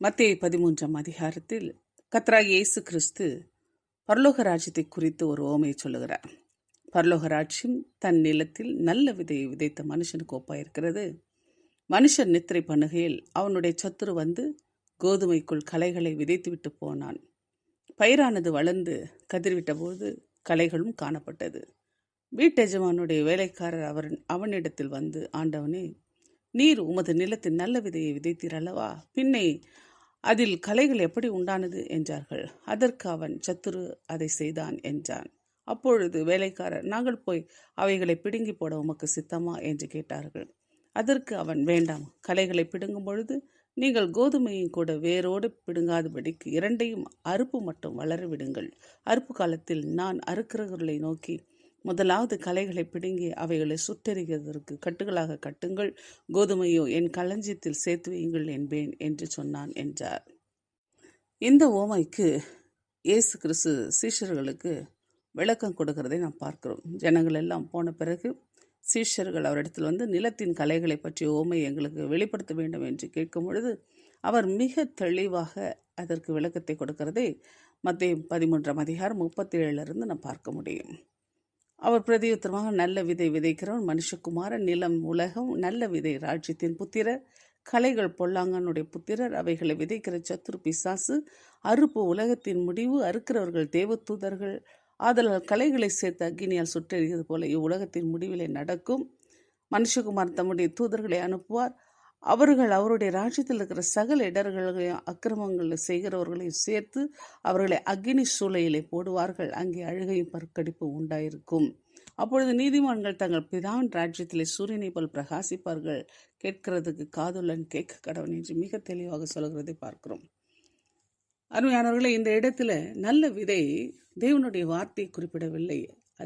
மத்தேயு 13ஆம் அதிகாரத்தில் கர்த்தராகிய இயேசு கிறிஸ்து பரலோக ராஜ்யத்தை குறித்து ஒரு உவமையை சொல்லுகிறார். பரலோக ராஜ்யம் தன் நிலத்தில் நல்ல விதையை விதைத்த மனுஷனுக்கு ஒப்பாயிருக்கிறது. மனுஷன் நித்திரை பண்ணுகையில் அவனுடைய சத்துரு வந்து கோதுமைக்குள் களைகளை விதைத்துவிட்டு போனான். பயிரானது வளர்ந்து கதிர்விட்ட போது களைகளும் காணப்பட்டது. வீட்டெஜமானுடைய வேலைக்காரர் அவனிடத்தில் வந்து, ஆண்டவனே, நீர் உமது நிலத்தின் நல்ல விதையை விதைத்தீர் அல்லவா? பின்னே அதில் களைகள் எப்படி உண்டானது என்றார்கள். அதற்கு அவன், சத்துரு அதை செய்தான் என்றான். அப்பொழுது வேலைக்காரர், நாங்கள் போய் அவைகளை பிடுங்கி போட உமக்கு சித்தமா என்று கேட்டார்கள். அதற்கு அவன், வேண்டாம், களைகளை பிடுங்கும் பொழுது நீங்கள் கோதுமையும் கூட வேரோடு பிடுங்காதபடிக்கு இரண்டையும் அறுப்பு மட்டும் வளர விடுங்கள். அறுப்பு காலத்தில் நான் அறுக்கிறவர்களை நோக்கி, முதலாவது களைகளை பிடுங்கி அவைகளை சுட்டெரிக்கிறதற்கு கட்டுகளாக கட்டுங்கள், கோதுமையோ என் களஞ்சியத்தில் சேர்த்து வையுங்கள் என்பேன் என்று சொன்னான் என்றார். இந்த ஓமைக்கு இயேசு கிறிஸ்து சீஷர்களுக்கு விளக்கம் கொடுக்கிறதை நாம் பார்க்கிறோம். ஜனங்கள் எல்லாம் போன பிறகு சீஷர்கள் அவரிடத்தில் வந்து நிலத்தின் களைகளை பற்றிய ஓமை எங்களுக்கு வெளிப்படுத்த வேண்டும் என்று கேட்கும் பொழுது அவர் மிக தெளிவாக அதற்கு விளக்கத்தை கொடுக்கிறதை மத்தேயு 13ஆம் அதிகாரம் 37 நாம் பார்க்க முடியும். அவர் பிரதியுத்தரமாக, நல்ல விதை விதைக்கிறவன் மனுஷகுமாரன், நிலம் உலகம், நல்ல விதை ராஜ்யத்தின் புத்திரர், களைகள் பொல்லாங்கனுடைய புத்திரர், அவைகளை விதைக்கிற சத்துரு பிசாசு, அறுப்பு உலகத்தின் முடிவு, அறுக்கிறவர்கள் தேவதூதர்கள். ஆதலால் களைகளை சேர்த்து அக்கினியால் சுட்டெரிகிறது போல இவ்வுலகத்தின் முடிவிலே நடக்கும். மனுஷகுமாரன் தம்முடைய தூதர்களை அனுப்புவார். அவர்கள் அவருடைய ராஜ்யத்தில் இருக்கிற சகல இடர்களையும் அக்கிரமங்களை செய்கிறவர்களையும் சேர்த்து அவர்களை அக்கினி சூளையிலே போடுவார்கள். அங்கே அழுகையும் பற்கடிப்பும் உண்டாயிருக்கும். அப்பொழுது நீதிமான்கள் தங்கள் பிதாவின் ராஜ்யத்திலே சூரியனை போல் பிரகாசிப்பார்கள். கேட்கிறதுக்கு காதுள்ளன் கேட்க கடவன் என்று மிக தெளிவாக சொல்கிறதை பார்க்கிறோம். அருமையானவர்களே, இந்த இடத்துல நல்ல விதை தேவனுடைய வார்த்தையை குறிப்பிடவில்லை.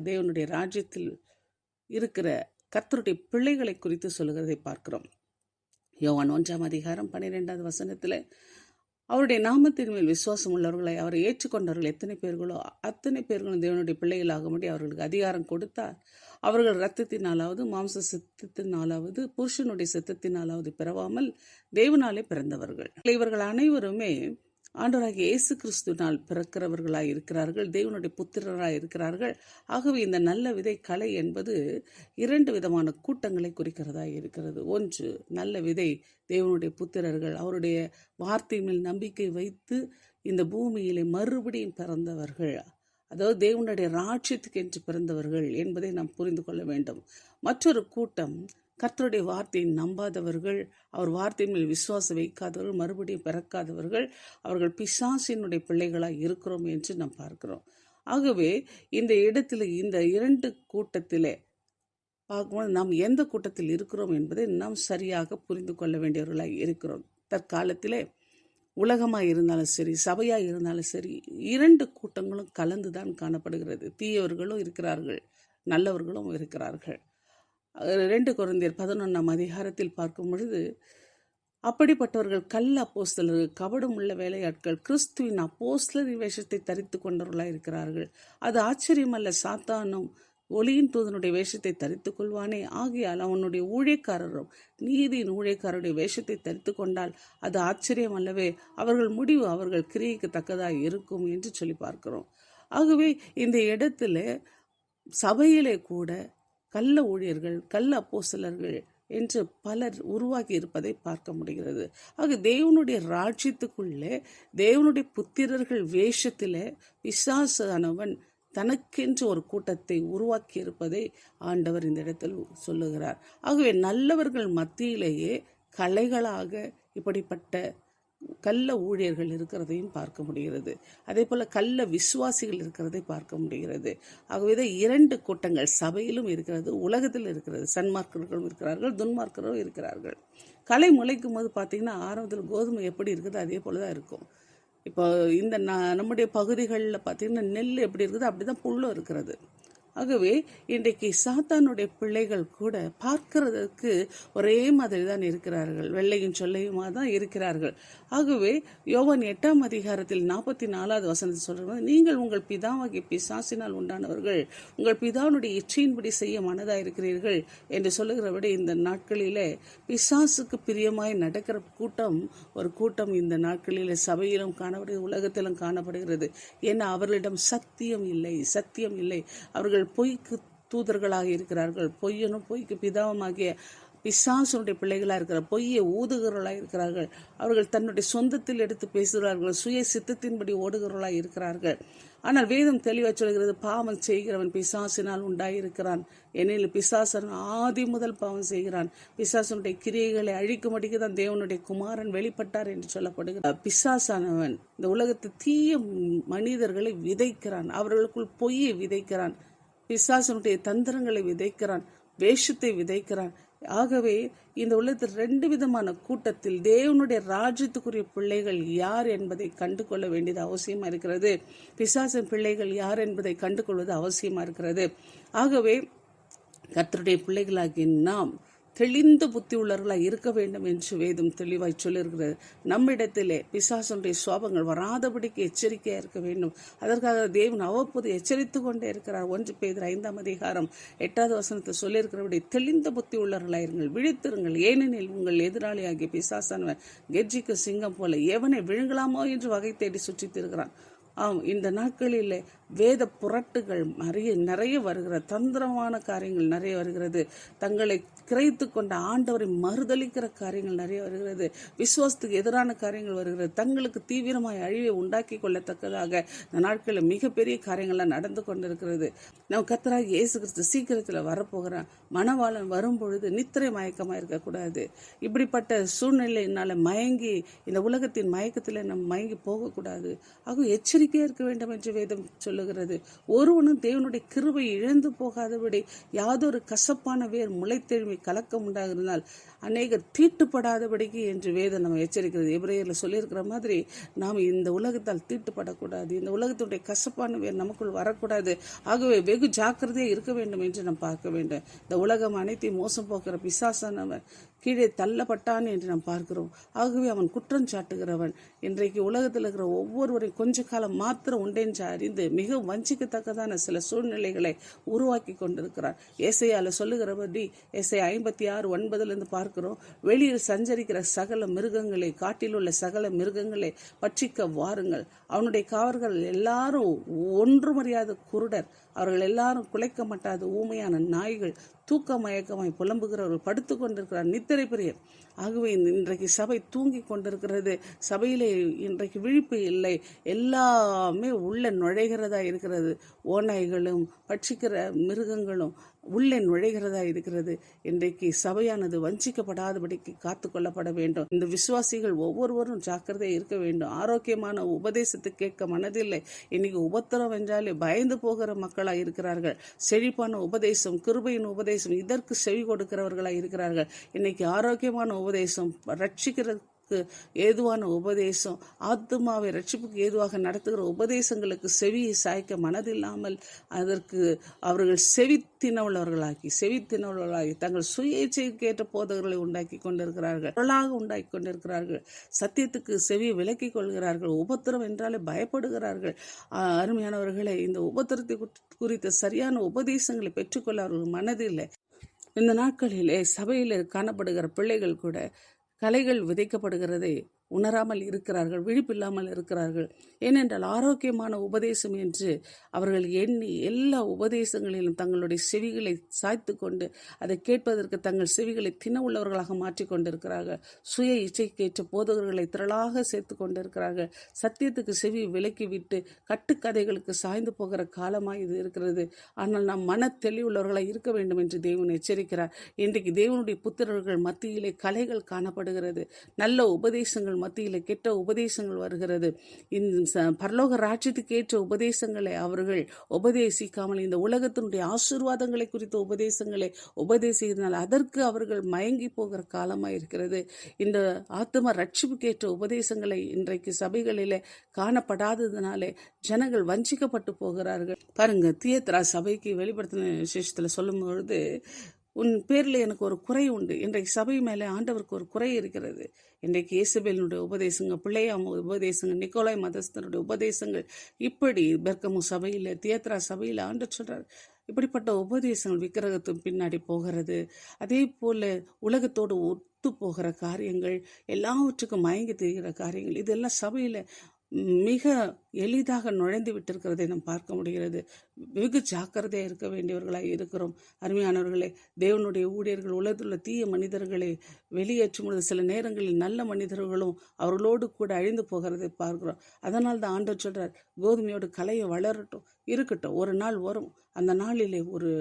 தேவனுடைய ராஜ்யத்தில் இருக்கிற கர்த்தருடைய பிள்ளைகளை குறித்து சொல்லுகிறதை பார்க்கிறோம். யோவான் 1ஆம் அதிகாரம் 12வது வசனத்தில், அவருடைய நாமத்தின் மேல் விசுவாசம் உள்ளவர்களை அவரை ஏற்றுக்கொண்டவர்கள் எத்தனை பேர்களோ அத்தனை பேர்களும் தேவனுடைய பிள்ளைகளாகும்படி அவர்களுக்கு அதிகாரம் கொடுத்தார். அவர்கள் இரத்தத்தினாலாவது மாம்ச சித்தத்தினாலாவது புருஷனுடைய சித்தத்தினாலாவது பிறவாமல் தேவனாலே பிறந்தவர்கள். இவர்கள் அனைவருமே ஆண்டவராகிய இயேசு கிறிஸ்துவினால் பிறக்கிறவர்களாய் இருக்கிறார்கள், தேவனுடைய புத்திரராய் இருக்கிறார்கள். ஆகவே இந்த நல்ல விதை கலை என்பது இரண்டு விதமான கூட்டங்களை குறிக்கிறதாய் இருக்கிறது. ஒன்று, நல்ல விதை தேவனுடைய புத்திரர்கள், அவருடைய வார்த்தை மேல் நம்பிக்கை வைத்து இந்த பூமியிலே மறுபடியும் பிறந்தவர்கள், அதாவது தேவனுடைய ராஜ்யத்துக்கு என்று பிறந்தவர்கள் என்பதை நாம் புரிந்து கொள்ள வேண்டும். மற்றொரு கூட்டம் கர்த்தருடைய வார்த்தையை நம்பாதவர்கள், அவர் வார்த்தை மேல் விசுவாசம் வைக்காதவர்கள், மறுபடியும் பிறக்காதவர்கள், அவர்கள் பிசாசினுடைய பிள்ளைகளாக இருக்கிறோம் என்று நாம் பார்க்கிறோம். ஆகவே இந்த இடத்துல இந்த இரண்டு கூட்டத்திலே பார்க்கும்போது நாம் எந்த கூட்டத்தில் இருக்கிறோம் என்பதை நாம் சரியாக புரிந்து கொள்ள வேண்டியவர்களாக இருக்கிறோம். தற்காலத்திலே உலகமாக இருந்தாலும் சரி, சபையாக இருந்தாலும் சரி, இரண்டு கூட்டங்களும் கலந்துதான் காணப்படுகிறது. தீயவர்களும் இருக்கிறார்கள், நல்லவர்களும் இருக்கிறார்கள். 2 கொரிந்தியர் 11ஆம் அதிகாரத்தில் பார்க்கும் பொழுது, அப்படிப்பட்டவர்கள் கள்ள அப்போஸ்தலர்கள், கபடம் உள்ள வேலையாட்கள், கிறிஸ்துவின் அப்போஸ்தலரின் வேஷத்தை தரித்து கொண்டவர்களாக இருக்கிறார்கள். அது ஆச்சரியமல்ல, சாத்தானும் ஒளியின் தூதனுடைய வேஷத்தை தரித்து கொள்வானே. ஆகையால் அவனுடைய ஊழியக்காரரும் நீதியின் ஊழியக்காரருடைய வேஷத்தை தரித்து கொண்டால் அது ஆச்சரியம் அல்லவே. அவர்கள் முடிவு அவர்கள் கிரியைக்கு தக்கதாக இருக்கும் என்று சொல்லி பார்க்கிறோம். ஆகவே இந்த இடத்துல சபையிலே கூட கள்ள ஊழியர்கள், கள்ள அப்போஸ்தலர்கள் என்று பலர் உருவாகி இருப்பதை பார்க்க முடிகிறது. ஆக தேவனுடைய ராஜ்யத்துக்குள்ளே தேவனுடைய புத்திரர்கள் வேஷத்திலே பிசாசானவன் தனக்கென்று ஒரு கூட்டத்தை உருவாக்கி இருப்பதை ஆண்டவர் இந்த இடத்தில் சொல்லுகிறார். ஆகவே நல்லவர்கள் மத்தியிலேயே கலைகளாக இப்படிப்பட்ட கள்ள ஊழியர்கள் இருக்கிறதையும் பார்க்க முடிகிறது. அதே போல கள்ள விசுவாசிகள் இருக்கிறதை பார்க்க முடிகிறது. ஆகவே இரண்டு கூட்டங்கள் சபையிலும் இருக்கிறது, உலகத்தில் இருக்கிறது. சன்மார்க்கர்களும் இருக்கிறார்கள், துன்மார்க்கரும் இருக்கிறார்கள். களை முளைக்கும் போது பார்த்தீங்கன்னா ஆரம்பத்தில் கோதுமை எப்படி இருக்குது அதே போல தான் இருக்கும். இப்போ இந்த நம்முடைய பகுதிகளில் பார்த்தீங்கன்னா நெல் எப்படி இருக்குது அப்படி தான் புல்லும் இருக்கிறது. ஆகவே இன்றைக்கு சாத்தானுடைய பிள்ளைகள் கூட பார்க்கிறதுக்கு ஒரே மாதிரி தான் இருக்கிறார்கள், வெள்ளையும் சொல்லையுமா தான் இருக்கிறார்கள். ஆகவே யோவான் 8ஆம் அதிகாரத்தில் 44வது வசனத்தை சொல்றது, நீங்கள் உங்கள் பிதாவாகிய பிசாசினால் உண்டானவர்கள், உங்கள் பிதாவுடைய இச்சையின்படி செய்ய மனதாக இருக்கிறீர்கள் என்று சொல்லுகிறபடி இந்த நாட்களிலே பிசாசுக்கு பிரியமாய் நடக்கிற ஒரு கூட்டம் இந்த நாட்களிலே சபையிலும் காணப்படுகிறது, உலகத்திலும் காணப்படுகிறது. ஏன்னா அவர்களிடம் சத்தியம் இல்லை. அவர்கள் பொய்க்கு தூதர்களாக இருக்கிறார்கள். பொய்க்கு பிதாவமாகிய பிசாசுடைய பிள்ளைகளாக இருக்கிறார், பொய்யை ஊதுகிறவர்களாக இருக்கிறார்கள். அவர்கள் தன்னுடைய சொந்தத்தில் எடுத்து பேசுகிறார்கள், சுய சித்தத்தின்படி ஓடுகிறவர்களாக இருக்கிறார்கள். ஆனால் வேதம் தெளிவாக சொல்கிறது, பாவம் செய்கிறவன் பிசாசினால் உண்டாயிருக்கிறான். ஏனெனில் பிசாசன் ஆதி முதல் பாவம் செய்கிறான். பிசாசனுடைய கிரியைகளை அழிக்கும்படிக்கு தான் தேவனுடைய குமாரன் வெளிப்பட்டார் என்று சொல்லப்படுகிறார். பிசாசானவன் இந்த உலகத்தை தீய மனிதர்களை விதைக்கிறான், அவர்களுக்குள் பொய்யை விதைக்கிறான், பிசாசனுடைய தந்திரங்களை விதைக்கிறான், வேஷத்தை விதைக்கிறான். ஆகவே இந்த உலகத்தில் 2 விதமான கூட்டத்தில் தேவனுடைய ராஜ்யத்துக்குரிய பிள்ளைகள் யார் என்பதை கண்டு கொள்ள வேண்டியது அவசியமா இருக்கிறது. பிசாசின் பிள்ளைகள் யார் என்பதை கண்டு கொள்வது அவசியமா இருக்கிறது. ஆகவே கர்த்தருடைய பிள்ளைகளாகிய நாம் தெளிந்த புத்தி உள்ளவர்களாக இருக்க வேண்டும் என்று வேதம் தெளிவாய் சொல்லியிருக்கிறது. நம்மிடத்திலே பிசாசனுடைய சுவாபங்கள் வராதபடிக்கு எச்சரிக்கையாக இருக்க வேண்டும். அதற்காக தேவன் அவ்வப்போது எச்சரித்து கொண்டே இருக்கிறார். 1 பேதுரு 5ஆம் அதிகாரம் 8வது வசனத்தை சொல்லியிருக்கிறபடி தெளிந்த புத்தி உள்ளவர்களாயிருங்கள், விழித்திருங்கள். ஏனெனில் உங்கள் எதிராளியாகிய பிசாசானவன் கெர்ச்சிக்க சிங்கம் போல எவனை விழுங்கலாமோ என்று வகை தேடி சுற்றித் இருக்கிறான். இந்த நாட்களில் வேத புரட்டுகள் நிறைய வருகிற தந்திரமான காரியங்கள் நிறைய வருகிறது. தங்களை கிரைத்து கொண்ட ஆண்டவரை மறுதளிக்கிற காரியங்கள் நிறைய வருகிறது. விசுவாசத்துக்கு எதிரான காரியங்கள் வருகிறது. தங்களுக்கு தீவிரமாய் அழிவை உண்டாக்கி கொள்ளத்தக்கதாக இந்த நாட்களில் மிகப்பெரிய காரியங்கள்லாம் நடந்து கொண்டிருக்கிறது. நம்ம கர்த்தராகிய இயேசு கிறிஸ்து சீக்கிரத்தில் வரப்போகிறான். மணவாளன் வரும்பொழுது நித்திரை மயக்கமாக இருக்கக்கூடாது. இப்படிப்பட்ட சூழ்நிலையினால மயங்கி இந்த உலகத்தின் மயக்கத்தில் நம்ம மயங்கி போகக்கூடாது. ஆக எச்சரிக்கையாக இருக்க வேண்டும் என்று வேதம் சொல்லுகிறது. ஒருவனும் தேவனுடைய கிருபை இழந்து போகாதபடி யாதொரு கசப்பான வேர் முளைத்தெழுமி கலக்கம் உண்டாகிறதுனால் அநேகர் தீட்டுப்படாதபடிக்கு என்று வேதம் நம்ம எச்சரிக்கிறது. எபிரேயர்ல சொல்லியிருக்கிற மாதிரி நாம் இந்த உலகத்தால் தீட்டுப்படக்கூடாது, இந்த உலகத்துடைய கசப்பான வேர் நமக்குள் வரக்கூடாது. ஆகவே வெகு ஜாக்கிரதையாக இருக்க வேண்டும் என்று நாம் பார்க்க வேண்டும். இந்த உலகம் அனைத்தையும் மோசம் போக்குற பிசாசானவன் கீழே தள்ளப்பட்டான் என்று நாம் பார்க்கிறோம். ஆகவே அவன் குற்றம் சாட்டுகிறவன். இன்றைக்கு உலகத்தில் இருக்கிற ஒவ்வொருவரையும் கொஞ்ச காலம் மாத்திரம் உண்டென்று அறிந்து மிக வஞ்சிக்கத்தக்கதான சில சூழ்நிலைகளை உருவாக்கி கொண்டிருக்கிறார். ஏசாயால சொல்லுகிறபடி ஏசாயா 56:9 பார்க்கிறோம், வெளியில் சஞ்சரிக்கிற சகல மிருகங்களை, காட்டில் உள்ள சகல மிருகங்களை பட்சிக்க வாருங்கள். அவனுடைய காவர்கள் எல்லாரும் ஒன்றுமறியாத குருடர், அவர்கள் எல்லாரும் குலைக்க மாட்டாத ஊமையான நாய்கள், தூக்க மயக்கமாய் புலம்புகிறவர்கள், படுத்து கொண்டிருக்கிறார் நித்திரை பிரியர். ஆகவே இன்றைக்கு சபை தூங்கி கொண்டிருக்கிறது. சபையிலே இன்றைக்கு விழிப்பு இல்லை, எல்லாமே உள்ள நுழைகிறதா இருக்கிறது. ஓநாய்களும் பட்சிக்கிற மிருகங்களும் உள்ளே நுழைகிறதா இருக்கிறது. இன்றைக்கு சபையானது வஞ்சிக்கப்படாதபடிக்கு காத்து கொள்ளப்பட வேண்டும். இந்த விசுவாசிகள் ஒவ்வொருவரும் ஜாக்கிரதையாக இருக்க வேண்டும். ஆரோக்கியமான உபதேசத்தை கேட்க மனதில்லை. இன்னைக்கு உபத்திரம் என்றாலே பயந்து போகிற மக்களாக இருக்கிறார்கள். செழிப்பான உபதேசம், கிருபையின் உபதேசம், இதற்கு செவி கொடுக்கிறவர்களாக இருக்கிறார்கள். இன்னைக்கு ஆரோக்கியமான உபதேசம், ரட்சிக்கிற ஏதுவான உபதேசம், ஆத்துமாவை ரட்சிப்புக்கு ஏதுவாக நடத்துகிற உபதேசங்களுக்கு செவியை சாய்க்க மனதில்லாமல் அதற்கு அவர்கள் செவித்தினவர்களாகி தங்கள் சுயேச்சைக்கு ஏற்ற போதகர்களை உண்டாக்கி கொண்டிருக்கிறார்கள். சத்தியத்துக்கு செவியை விலக்கிக் கொள்கிறார்கள். உபத்திரம் என்றாலே பயப்படுகிறார்கள். அருமையானவர்களை, இந்த உபத்திரத்தை குறித்த சரியான உபதேசங்களை பெற்றுக்கொள்ள அவர்கள் மனதில்லை. இந்த நாட்களிலே சபையில் காணப்படுகிற பிள்ளைகள் கூட கலைகள் விதைக்கப்படுகிறதை உணராமல் இருக்கிறார்கள், விழிப்பில்லாமல் இருக்கிறார்கள். ஏனென்றால் ஆரோக்கியமான உபதேசம் என்று அவர்கள் எண்ணி எல்லா உபதேசங்களிலும் தங்களுடைய செவிகளை சாய்த்து கொண்டு அதை கேட்பதற்கு தங்கள் செவிகளை தின உள்ளவர்களாக மாற்றிக்கொண்டிருக்கிறார்கள். சுய இச்சைக்கேற்ற போதகர்களை திரளாக சேர்த்து கொண்டிருக்கிறார்கள். சத்தியத்துக்கு செவி விலக்கிவிட்டு கட்டுக்கதைகளுக்கு சாய்ந்து போகிற காலமாக இது இருக்கிறது. ஆனால் நாம் மன தெளிவுள்ளவர்களாக இருக்க வேண்டும் என்று தேவன் எச்சரிக்கிறார். இன்றைக்கு தேவனுடைய புத்திரர்கள் மத்தியிலே கலைகள் காணப்படுகிறது. நல்ல உபதேசங்கள் ஜனங்கள் மத்தியில் கெட்ட உபதேசங்கள் வருகிறது. இந்த பரலோக ராஜ்யத்துக்கு ஏற்ற உபதேசங்களை அவர்கள் உபதேசிக்காமல் இந்த உலகத்தினுடைய ஆசீர்வாதங்களை குறித்த உபதேசங்களை உபதேசிக்கிறதுனால அதற்கு அவர்கள் மயங்கி போகிற காலமாக இருக்கிறது. இந்த ஆத்தும ரட்சிப்புக்கேற்ற உபதேசங்களை இன்றைக்கு சபைகளிலே காணப்படாததுனாலே ஜனங்கள் வஞ்சிக்கப்பட்டு போகிறார்கள். பாருங்க, தியத்ரா சபைக்கு வெளிப்படுத்தின விசேஷத்தில் சொல்லும் பொழுது, உன் பேரில் எனக்கு ஒரு குறை உண்டு. இன்றைக்கு சபை மேலே ஆண்டவருக்கு ஒரு குறை இருக்கிறது. இன்றைக்கு இயேசபேலினுடைய உபதேசங்கள், பிள்ளையாம் உபதேசங்கள், நிக்கோலாய் மதஸ்தனுடைய உபதேசங்கள், இப்படி பெர்கமு சபையில், தியத்ரா சபையில் ஆண்டவர் சொல்றார், இப்படிப்பட்ட உபதேசங்கள் விக்கிரகத்தின் பின்னாடி போகிறது. அதே போல உலகத்தோடு ஒத்து போகிற காரியங்கள், எல்லாவற்றுக்கும் மயங்கி தெரிகிற காரியங்கள், இதெல்லாம் சபையில் மிக எளிதாக நுழைந்து விட்டிருக்கிறதை நாம் பார்க்க முடிகிறது. வெகு ஜாக்கிரதையாக இருக்க வேண்டியவர்களாக இருக்கிறோம். அருமையானவர்களே, தேவனுடைய ஊழியர்கள் உலகத்தில் தீய மனிதர்களை வெளியேற்றும் பொழுது சில நேரங்களில் நல்ல மனிதர்களும் அவர்களோடு கூட அழிந்து போகிறதை பார்க்கிறோம். அதனால் தான் ஆண்டவர் சொல்றார், கோதுமையோடு கலையை வளரட்டும், இருக்கட்டும், ஒரு நாள் வரும். அந்த நாளிலே ஒரு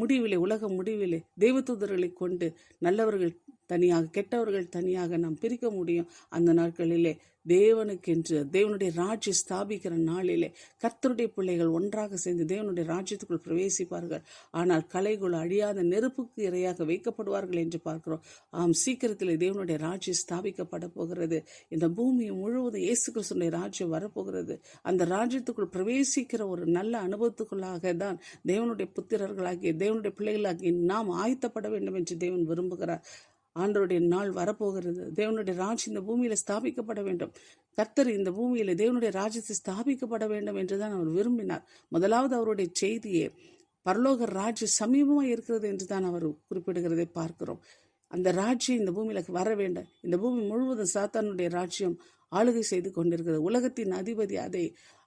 முடிவிலே, உலக முடிவிலே தெய்வதூதர்களை கொண்டு நல்லவர்கள் தனியாக கெட்டவர்கள் தனியாக நாம் பிரிக்க முடியும். அந்த நாட்களிலே தேவனுக்கென்று தேவனுடைய ராஜ்யம் ஸ்தாபிக்கிற நாளிலே கர்த்தருடைய பிள்ளைகள் ஒன்றாக சேர்ந்து தேவனுடைய ராஜ்யத்துக்குள் பிரவேசிப்பார்கள். ஆனால் கலைகள் அழியாத நெருப்புக்கு இரையாக வைக்கப்படுவார்கள் என்று பார்க்கிறோம். சீக்கிரத்தில் தேவனுடைய ராஜ்யம் ஸ்தாபிக்கப்பட போகிறது. இந்த பூமி முழுவதும் இயேசு கிறிஸ்துவினுடைய ராஜ்யம் வரப்போகிறது. அந்த ராஜ்யத்துக்குள் பிரவேசிக்கிற ஒரு நல்ல அனுபவத்துக்குள்ளாக தான் தேவனுடைய புத்திரர்களாகிய தேவனுடைய பிள்ளைகளாகிய நாம் ஆயத்தப்பட வேண்டும் என்று தேவன் விரும்புகிறார். ஆண்டவருடைய நாள் வரப்போகிறது. தேவனுடைய ராஜ்யம் இந்த பூமியில ஸ்தாபிக்கப்பட வேண்டும். கர்த்தர் இந்த பூமியில தேவனுடைய ராஜ்யத்தை ஸ்தாபிக்கப்பட வேண்டும் என்றுதான் அவர் விரும்பினார். முதலாவது அவருடைய செய்தியே பரலோக ராஜ்யம் சமீபமாக இருக்கிறது என்று தான் அவர் குறிப்பிடுகிறதை பார்க்கிறோம். அந்த ராஜ்யம் இந்த பூமியில வர வேண்டும். இந்த பூமி முழுவதும் சாத்தானுடைய ராஜ்யம் ஆளுகை செய்து கொண்டிருக்கிறது. உலகத்தின் அதிபதி அதை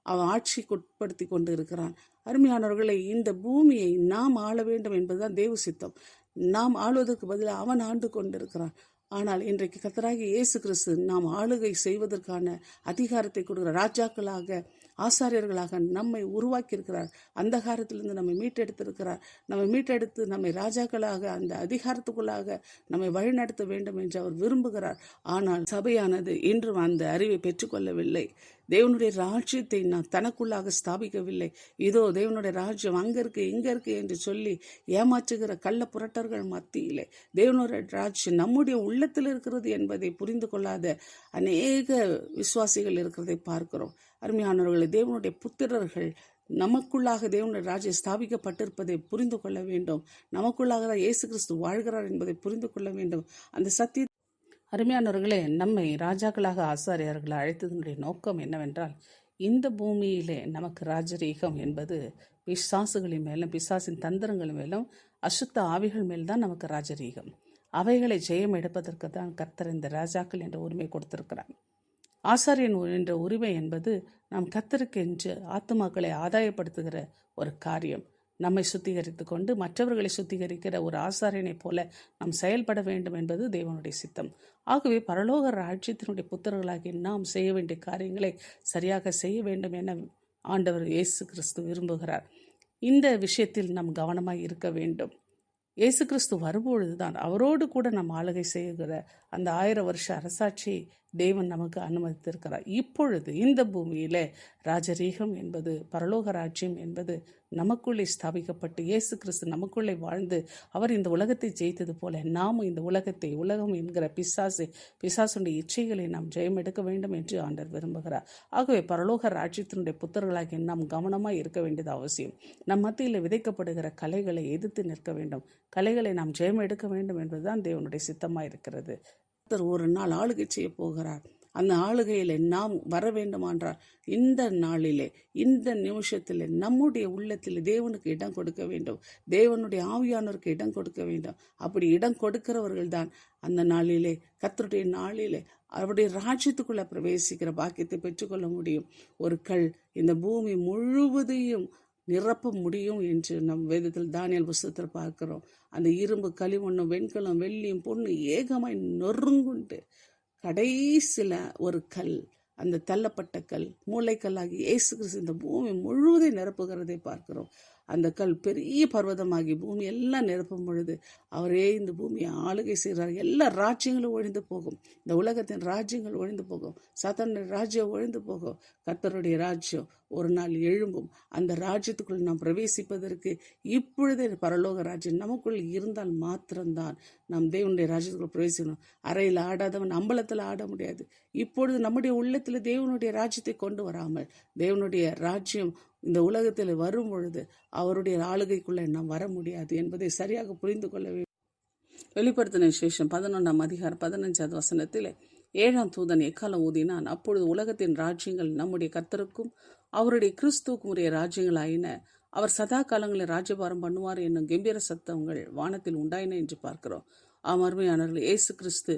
அவன் ஆட்சிக்குட்படுத்தி கொண்டு இருக்கிறான். அருமையானவர்களை, இந்த பூமியை நாம் ஆள வேண்டும் என்பதுதான் தேவ சித்தம். நாம் ஆளுவதற்கு பதிலாக அவன் ஆண்டு கொண்டிருக்கிறான். ஆனால் இன்றைக்கு கர்த்தராகிய இயேசு கிறிஸ்து நாம் ஆளுகை செய்வதற்கான அதிகாரத்தை கொடுக்கிற ராஜாக்களாக, ஆசாரியர்களாக நம்மை உருவாக்கி இருக்கிறார். அந்த காலத்திலிருந்து நம்மை மீட்டெடுத்திருக்கிறார். நம்மை மீட்டெடுத்து நம்மை ராஜாக்களாக அந்த அதிகாரத்துக்குள்ளாக நம்மை வழிநடத்த வேண்டும் என்று அவர் விரும்புகிறார். ஆனால் சபையானது இன்றும் அந்த அறிவை பெற்றுக்கொள்ளவில்லை. தேவனுடைய ராஜ்யத்தை நான் தனக்குள்ளாக ஸ்தாபிக்கவில்லை. இதோ தேவனுடைய ராஜ்யம் அங்க இருக்கு இங்க இருக்கு என்று சொல்லி ஏமாற்றுகிற கள்ள புரட்டர்கள் மத்தியிலே தேவனுடைய ராஜ்யம் நம்முடைய உள்ளத்தில் இருக்கிறது என்பதை புரிந்து கொள்ளாத அநேக விசுவாசிகள் இருக்கிறதை பார்க்கிறோம். அருமையானவர்களை, தேவனுடைய புத்திரர்கள் நமக்குள்ளாக தேவனுடைய ராஜ்யம் ஸ்தாபிக்கப்பட்டிருப்பதை புரிந்து கொள்ள வேண்டும். நமக்குள்ளாக தான் இயேசு கிறிஸ்து வாழ்கிறார் என்பதை புரிந்து கொள்ள வேண்டும். அந்த சத்திய அருமையானவர்களே, நம்மை ராஜாக்களாக, ஆசாரியர்களை அழைத்ததனுடைய நோக்கம் என்னவென்றால், இந்த பூமியிலே நமக்கு ராஜரீகம் என்பது பிசாசுகளின் மேலும், பிசாசின் தந்திரங்களின் மேலும், அசுத்த ஆவிகள் மேல்தான் நமக்கு ராஜரீகம். அவைகளை ஜெயம் எடுப்பதற்கு தான் கர்த்தர் இந்த ராஜாக்கள் என்ற உரிமை கொடுத்திருக்கிறார். ஆசாரியன் என்ற உரிமை என்பது நாம் கர்த்தருக்கு என்று ஆத்துமாக்களை ஆதாயப்படுத்துகிற ஒரு காரியம். நம்மை சுத்திகரித்து கொண்டு மற்றவர்களை சுத்திகரிக்கிற ஒரு ஆசாரியனைப் போல நாம் செயல்பட வேண்டும் என்பது தேவனுடைய சித்தம். ஆகவே பரலோக ராஜ்யத்தினுடைய புத்திரர்களாகி நாம் செய்ய வேண்டிய காரியங்களை சரியாக செய்ய வேண்டும் என ஆண்டவர் இயேசு கிறிஸ்து விரும்புகிறார். இந்த விஷயத்தில் நாம் கவனமாய் இருக்க வேண்டும். இயேசு கிறிஸ்து வரும்பொழுதுதான் அவரோடு கூட நாம் ஆளுகை செய்கிற அந்த 1000 வருஷ அரசாட்சியை தேவன் நமக்கு அனுமதித்திருக்கிறார். இப்பொழுது இந்த பூமியிலே ராஜரீகம் என்பது, பரலோக ராஜ்யம் என்பது நமக்குள்ளே ஸ்தாபிக்கப்பட்டு இயேசு கிறிஸ்து நமக்குள்ளே வாழ்ந்து அவர் இந்த உலகத்தை ஜெயித்தது போல நாமும் இந்த உலகம் என்கிற பிசாசுடைய இச்சைகளை நாம் ஜெயம் எடுக்க வேண்டும் என்று ஆண்டவர் விரும்புகிறார். ஆகவே பரலோக ராஜ்யத்தினுடைய புத்தர்களாகி நாம் கவனமாக இருக்க வேண்டியது அவசியம். நம் மத்தியில் விதைக்கப்படுகிற கலைகளை எதிர்த்து நிற்க வேண்டும். கலைகளை நாம் ஜெயம் எடுக்க வேண்டும் என்பதுதான் தேவனுடைய சித்தமாக இருக்கிறது. ஒரு நாள் ஆளுகை செய்ய போகிறார். அந்த ஆளுகையில் நாம் வர வேண்டுமான்றால் இந்த நாளிலே, இந்த நிமிஷத்தில் நம்முடைய உள்ளத்தில் தேவனுக்கு இடம் கொடுக்க வேண்டும். தேவனுடைய ஆவியானவருக்கு இடம் கொடுக்க வேண்டும். அப்படி இடம் கொடுக்கிறவர்கள் தான் அந்த நாளிலே, கர்த்தருடைய நாளிலே அவருடைய ராஜ்யத்துக்குள்ள பிரவேசிக்கிற பாக்கியத்தை பெற்றுக்கொள்ள முடியும். ஒரு கல் இந்த பூமி முழுவதையும் நிரப்ப முடியும் என்று நம் வேதத்தில் தானியேல் புஸ்தகத்தில் பார்க்கிறோம். அந்த இரும்பு, களிமண்ணும், வெண்கலம், வெள்ளியும், பொண்ணு ஏகமாய் நொறுங்குண்டு கடைசில ஒரு கல், அந்த தள்ளப்பட்ட கல், மூளைக்கல்லாகி இயேசு கிறிஸ்து இந்த பூமி முழுவதை நிரப்புகிறதை பார்க்கிறோம். அந்த கல் பெரிய பர்வதமாகி பூமி எல்லாம் நிரப்பும் பொழுது அவரே இந்த பூமியை ஆளுகை செய்கிறார். எல்லா ராஜ்யங்களும் ஒழிந்து போகும். இந்த உலகத்தின் ராஜ்யங்கள் ஒழிந்து போகும். சாத்தானுடைய ராஜ்யம் ஒழிந்து போகும். கர்த்தருடைய ராஜ்யம் ஒரு நாள் எழும்பும். அந்த ராஜ்யத்துக்குள் நாம் பிரவேசிப்பதற்கு இப்பொழுதே பரலோக ராஜ்யம் நமக்குள் இருந்தால் மாத்திரம்தான் நாம் தேவனுடைய ராஜ்யத்துக்குள் பிரவேசிக்கணும். அறையில் ஆடாதவன் அம்பலத்தில் ஆட முடியாது. இப்பொழுது நம்முடைய உள்ளத்தில் தேவனுடைய ராஜ்யத்தை கொண்டு வராமல் தேவனுடைய ராஜ்யம் இந்த உலகத்தில் வரும் பொழுது அவருடைய ஆளுகைக்குள்ளே நாம் வர முடியாது என்பதை சரியாக புரிந்து கொள்ள வேண்டும். வெளிப்படுத்தின விசேஷம் 11ஆம் அதிகாரம் 15வது வசனத்தில் 7ஆம் தூதன் எக்காலம் ஊதினான். அப்பொழுது உலகத்தின் ராஜ்யங்கள் நம்முடைய கர்த்தருக்கும் அவருடைய கிறிஸ்துவுக்கும் உரிய ராஜ்யங்கள் ஆயின. அவர் சதா காலங்களில் ராஜ்யபாரம் பண்ணுவார் என்னும் கம்பீர சத்தங்கள் வானத்தில் உண்டாயின என்று பார்க்கிறோம். அருமையானவர்கள், இயேசு கிறிஸ்து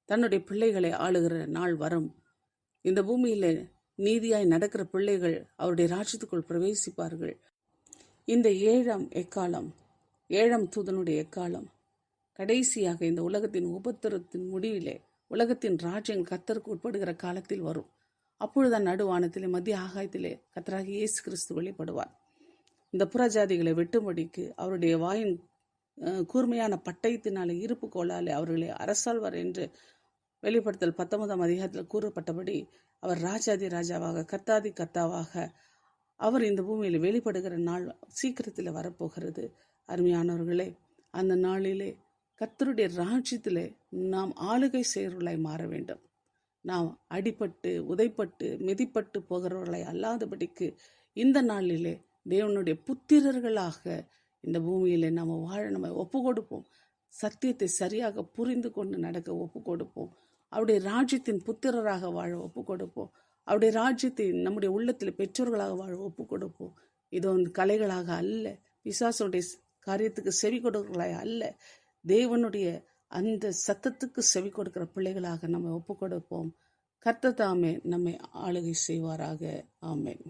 தன்னுடைய பிள்ளைகளை ஆளுகிற நாள் வரும். இந்த பூமியில நீதியாய் நடக்கிற பிள்ளைகள் அவருடைய ராஜ்யத்துக்குள் பிரவேசிப்பார்கள். இந்த 7ஆம் எக்காலம், 7ஆம் தூதனுடைய எக்காலம் கடைசியாக இந்த உலகத்தின் உபத்திரத்தின் முடிவிலே உலகத்தின் ராஜ்யங்கள் கர்த்தருக்கு உட்படுகிற காலத்தில் வரும். அப்பொழுதுதான் நடுவானத்திலே மத்திய ஆகாயத்திலே கர்த்தராகிய இயேசு கிறிஸ்து வெளிப்படுவார். இந்த புறஜாதிகளை வெட்டும்படிக்கு அவருடைய வாயின் கூர்மையான பட்டயத்தினாலே இருப்பு கோலாலே அவர்களை அரசாழ்வார் என்று வெளிப்படுத்தல் 19ஆம் அதிகாரத்தில் கூறப்பட்டபடி அவர் ராஜாதி ராஜாவாக கர்த்தாதி கர்த்தாவாக அவர் இந்த பூமியில் வெளிப்படுகிற நாள் சீக்கிரத்தில் வரப்போகிறது. அருமையானவர்களே, அந்த நாளிலே கர்த்தருடைய ராஜ்யத்திலே நாம் ஆளுகை செய்கிறவர்களாய் மாற வேண்டும். நாம் அடிபட்டு உதைப்பட்டு மிதிப்பட்டு போகிறவர்களாய் அல்லாதபடிக்கு இந்த நாளிலே தேவனுடைய புத்திரர்களாக இந்த பூமியிலே நாம் வாழ நம்ம ஒப்பு கொடுப்போம். சத்தியத்தை சரியாக புரிந்து கொண்டு நடக்க ஒப்பு கொடுப்போம். அவருடைய ராஜ்யத்தின் புத்திரராக வாழ ஒப்பு கொடுப்போம். அவருடைய ராஜ்யத்தை நம்முடைய உள்ளத்தில் பெற்றோர்களாக வாழ ஒப்பு கொடுப்போம். இது கலைகளாக அல்ல, பிசாசுடைய காரியத்துக்கு செவி கொடுக்கலாய் அல்ல, தேவனுடைய அந்த சத்தத்துக்கு செவி கொடுக்கிற பிள்ளைகளாக நம்ம ஒப்பு கொடுப்போம். கர்த்தர் தாமே நம்மை ஆளுகை செய்வாராக. ஆமென்.